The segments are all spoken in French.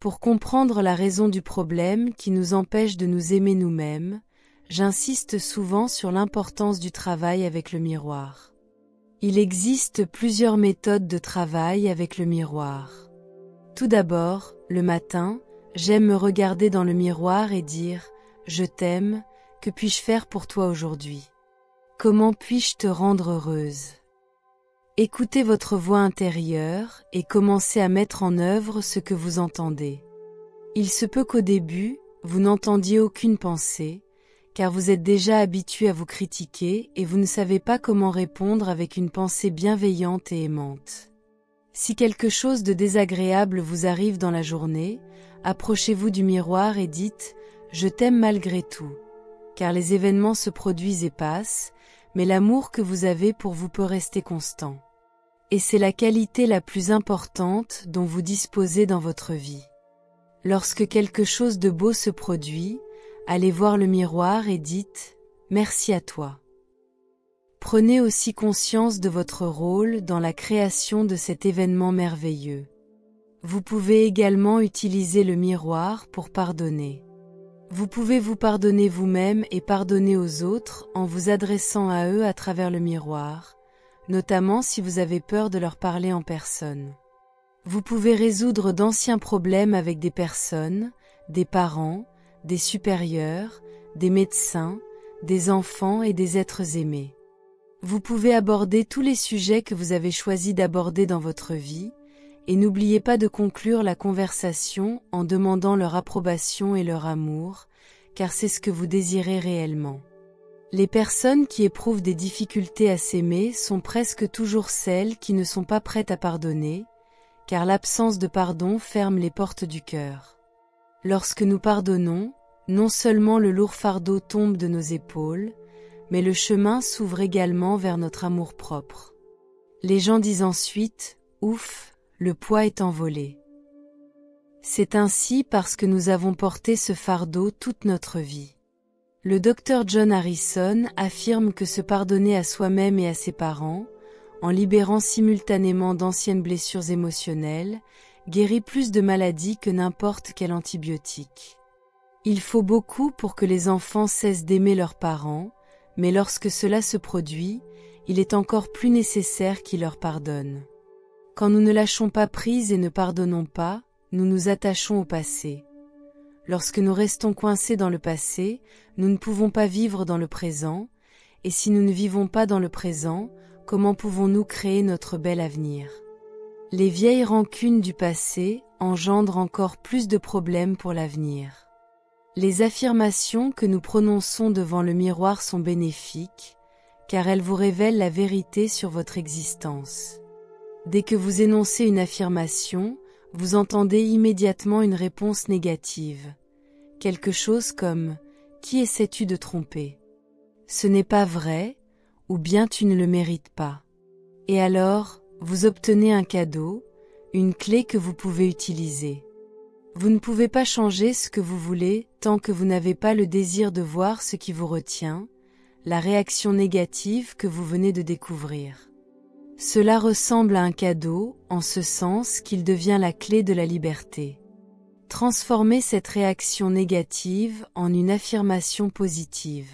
Pour comprendre la raison du problème qui nous empêche de nous aimer nous-mêmes, j'insiste souvent sur l'importance du travail avec le miroir. Il existe plusieurs méthodes de travail avec le miroir. Tout d'abord, le matin, j'aime me regarder dans le miroir et dire « Je t'aime, que puis-je faire pour toi aujourd'hui? Comment puis-je te rendre heureuse ?» Écoutez votre voix intérieure et commencez à mettre en œuvre ce que vous entendez. Il se peut qu'au début, vous n'entendiez aucune pensée, car vous êtes déjà habitué à vous critiquer et vous ne savez pas comment répondre avec une pensée bienveillante et aimante. Si quelque chose de désagréable vous arrive dans la journée, approchez-vous du miroir et dites « Je t'aime malgré tout », car les événements se produisent et passent, mais l'amour que vous avez pour vous peut rester constant. Et c'est la qualité la plus importante dont vous disposez dans votre vie. Lorsque quelque chose de beau se produit, allez voir le miroir et dites « Merci à toi ». Prenez aussi conscience de votre rôle dans la création de cet événement merveilleux. Vous pouvez également utiliser le miroir pour pardonner. Vous pouvez vous pardonner vous-même et pardonner aux autres en vous adressant à eux à travers le miroir, notamment si vous avez peur de leur parler en personne. Vous pouvez résoudre d'anciens problèmes avec des personnes, des parents, des supérieurs, des médecins, des enfants et des êtres aimés. Vous pouvez aborder tous les sujets que vous avez choisi d'aborder dans votre vie, et n'oubliez pas de conclure la conversation en demandant leur approbation et leur amour, car c'est ce que vous désirez réellement. Les personnes qui éprouvent des difficultés à s'aimer sont presque toujours celles qui ne sont pas prêtes à pardonner, car l'absence de pardon ferme les portes du cœur. Lorsque nous pardonnons, non seulement le lourd fardeau tombe de nos épaules, mais le chemin s'ouvre également vers notre amour-propre. Les gens disent ensuite « Ouf !» Le poids est envolé. C'est ainsi parce que nous avons porté ce fardeau toute notre vie. Le docteur John Harrison affirme que se pardonner à soi-même et à ses parents, en libérant simultanément d'anciennes blessures émotionnelles, guérit plus de maladies que n'importe quel antibiotique. Il faut beaucoup pour que les enfants cessent d'aimer leurs parents, mais lorsque cela se produit, il est encore plus nécessaire qu'ils leur pardonnent. Quand nous ne lâchons pas prise et ne pardonnons pas, nous nous attachons au passé. Lorsque nous restons coincés dans le passé, nous ne pouvons pas vivre dans le présent, et si nous ne vivons pas dans le présent, comment pouvons-nous créer notre bel avenir? Les vieilles rancunes du passé engendrent encore plus de problèmes pour l'avenir. Les affirmations que nous prononçons devant le miroir sont bénéfiques, car elles vous révèlent la vérité sur votre existence. Dès que vous énoncez une affirmation, vous entendez immédiatement une réponse négative. Quelque chose comme « Qui essaies-tu de tromper ? Ce n'est pas vrai » ou bien « Tu ne le mérites pas ». Et alors, vous obtenez un cadeau, une clé que vous pouvez utiliser. Vous ne pouvez pas changer ce que vous voulez tant que vous n'avez pas le désir de voir ce qui vous retient, la réaction négative que vous venez de découvrir. Cela ressemble à un cadeau, en ce sens qu'il devient la clé de la liberté. Transformez cette réaction négative en une affirmation positive.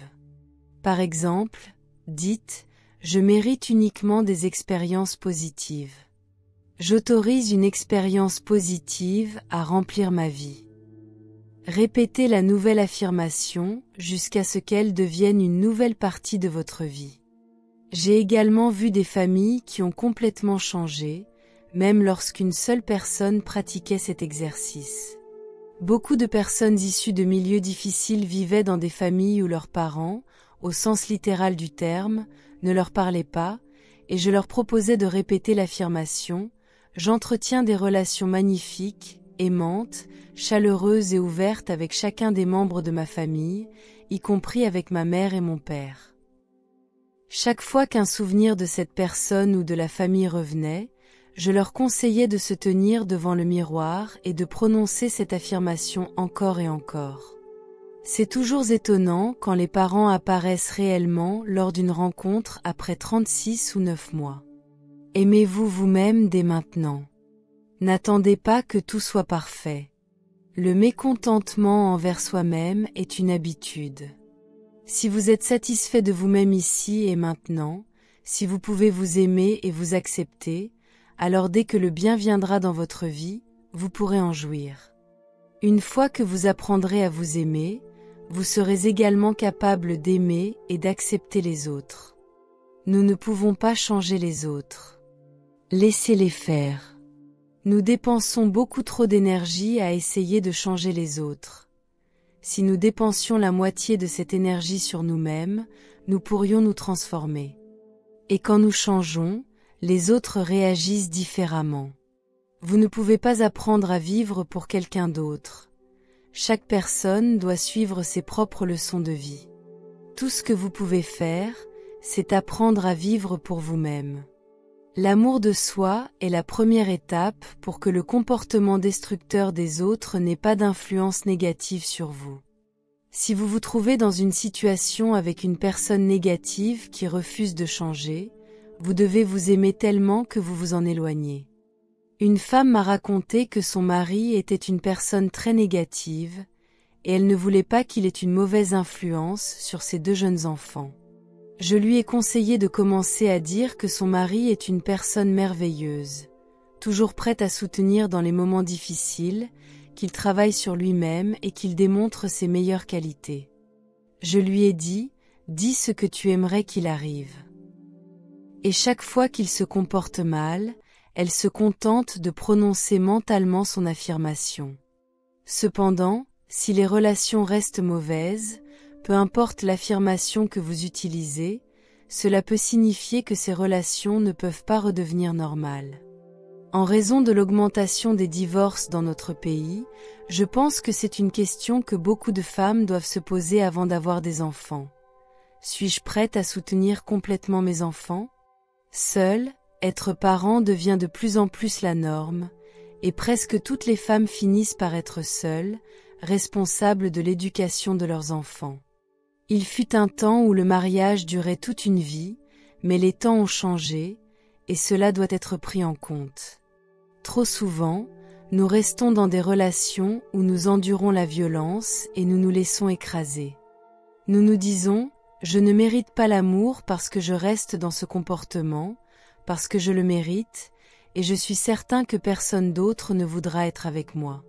Par exemple, dites « Je mérite uniquement des expériences positives. J'autorise une expérience positive à remplir ma vie. » Répétez la nouvelle affirmation jusqu'à ce qu'elle devienne une nouvelle partie de votre vie. J'ai également vu des familles qui ont complètement changé, même lorsqu'une seule personne pratiquait cet exercice. Beaucoup de personnes issues de milieux difficiles vivaient dans des familles où leurs parents, au sens littéral du terme, ne leur parlaient pas, et je leur proposais de répéter l'affirmation « J'entretiens des relations magnifiques, aimantes, chaleureuses et ouvertes avec chacun des membres de ma famille, y compris avec ma mère et mon père. » Chaque fois qu'un souvenir de cette personne ou de la famille revenait, je leur conseillais de se tenir devant le miroir et de prononcer cette affirmation encore et encore. C'est toujours étonnant quand les parents apparaissent réellement lors d'une rencontre après 36 ou 9 mois. Aimez-vous vous-même dès maintenant. N'attendez pas que tout soit parfait. Le mécontentement envers soi-même est une habitude. Si vous êtes satisfait de vous-même ici et maintenant, si vous pouvez vous aimer et vous accepter, alors dès que le bien viendra dans votre vie, vous pourrez en jouir. Une fois que vous apprendrez à vous aimer, vous serez également capable d'aimer et d'accepter les autres. Nous ne pouvons pas changer les autres. Laissez-les faire. Nous dépensons beaucoup trop d'énergie à essayer de changer les autres. Si nous dépensions la moitié de cette énergie sur nous-mêmes, nous pourrions nous transformer. Et quand nous changeons, les autres réagissent différemment. Vous ne pouvez pas apprendre à vivre pour quelqu'un d'autre. Chaque personne doit suivre ses propres leçons de vie. Tout ce que vous pouvez faire, c'est apprendre à vivre pour vous-même. L'amour de soi est la première étape pour que le comportement destructeur des autres n'ait pas d'influence négative sur vous. Si vous vous trouvez dans une situation avec une personne négative qui refuse de changer, vous devez vous aimer tellement que vous vous en éloignez. Une femme m'a raconté que son mari était une personne très négative, et elle ne voulait pas qu'il ait une mauvaise influence sur ses 2 jeunes enfants. Je lui ai conseillé de commencer à dire que son mari est une personne merveilleuse, toujours prête à soutenir dans les moments difficiles, qu'il travaille sur lui-même et qu'il démontre ses meilleures qualités. Je lui ai dit, dis ce que tu aimerais qu'il arrive. Et chaque fois qu'il se comporte mal, elle se contente de prononcer mentalement son affirmation. Cependant, si les relations restent mauvaises, peu importe l'affirmation que vous utilisez, cela peut signifier que ces relations ne peuvent pas redevenir normales. En raison de l'augmentation des divorces dans notre pays, je pense que c'est une question que beaucoup de femmes doivent se poser avant d'avoir des enfants. Suis-je prête à soutenir complètement mes enfants? Seule, être parent devient de plus en plus la norme, et presque toutes les femmes finissent par être seules, responsables de l'éducation de leurs enfants. Il fut un temps où le mariage durait toute une vie, mais les temps ont changé, et cela doit être pris en compte. Trop souvent, nous restons dans des relations où nous endurons la violence et nous nous laissons écraser. Nous nous disons, je ne mérite pas l'amour parce que je reste dans ce comportement, parce que je le mérite, et je suis certain que personne d'autre ne voudra être avec moi.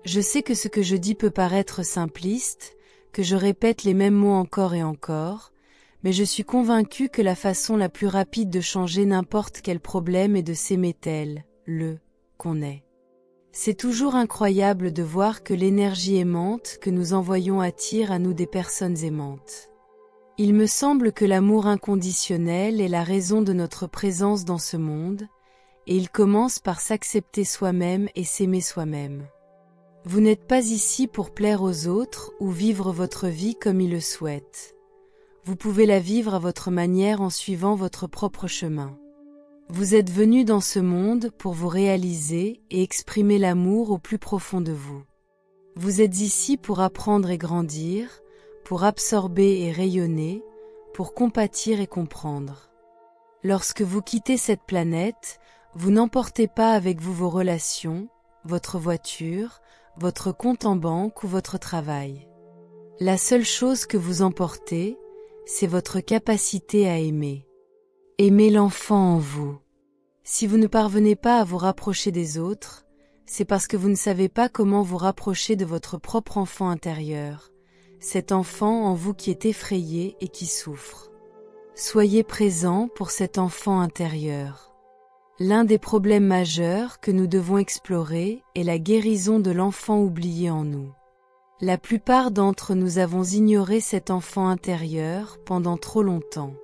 Je sais que ce que je dis peut paraître simpliste, que je répète les mêmes mots encore et encore, mais je suis convaincue que la façon la plus rapide de changer n'importe quel problème est de s'aimer tel, qu'on est. C'est toujours incroyable de voir que l'énergie aimante que nous envoyons attire à nous des personnes aimantes. Il me semble que l'amour inconditionnel est la raison de notre présence dans ce monde, et il commence par s'accepter soi-même et s'aimer soi-même. Vous n'êtes pas ici pour plaire aux autres ou vivre votre vie comme ils le souhaitent. Vous pouvez la vivre à votre manière en suivant votre propre chemin. Vous êtes venu dans ce monde pour vous réaliser et exprimer l'amour au plus profond de vous. Vous êtes ici pour apprendre et grandir, pour absorber et rayonner, pour compatir et comprendre. Lorsque vous quittez cette planète, vous n'emportez pas avec vous vos relations, votre voiture, votre compte en banque ou votre travail. La seule chose que vous emportez, c'est votre capacité à aimer. Aimez l'enfant en vous. Si vous ne parvenez pas à vous rapprocher des autres, c'est parce que vous ne savez pas comment vous rapprocher de votre propre enfant intérieur, cet enfant en vous qui est effrayé et qui souffre. Soyez présent pour cet enfant intérieur. L'un des problèmes majeurs que nous devons explorer est la guérison de l'enfant oublié en nous. La plupart d'entre nous avons ignoré cet enfant intérieur pendant trop longtemps.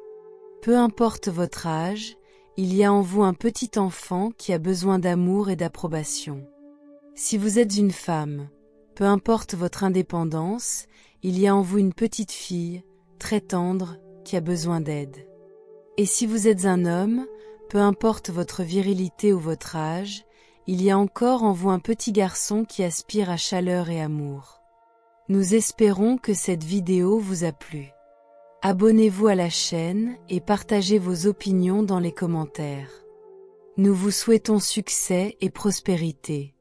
Peu importe votre âge, il y a en vous un petit enfant qui a besoin d'amour et d'approbation. Si vous êtes une femme, peu importe votre indépendance, il y a en vous une petite fille, très tendre, qui a besoin d'aide. Et si vous êtes un homme, peu importe votre virilité ou votre âge, il y a encore en vous un petit garçon qui aspire à chaleur et amour. Nous espérons que cette vidéo vous a plu. Abonnez-vous à la chaîne et partagez vos opinions dans les commentaires. Nous vous souhaitons succès et prospérité.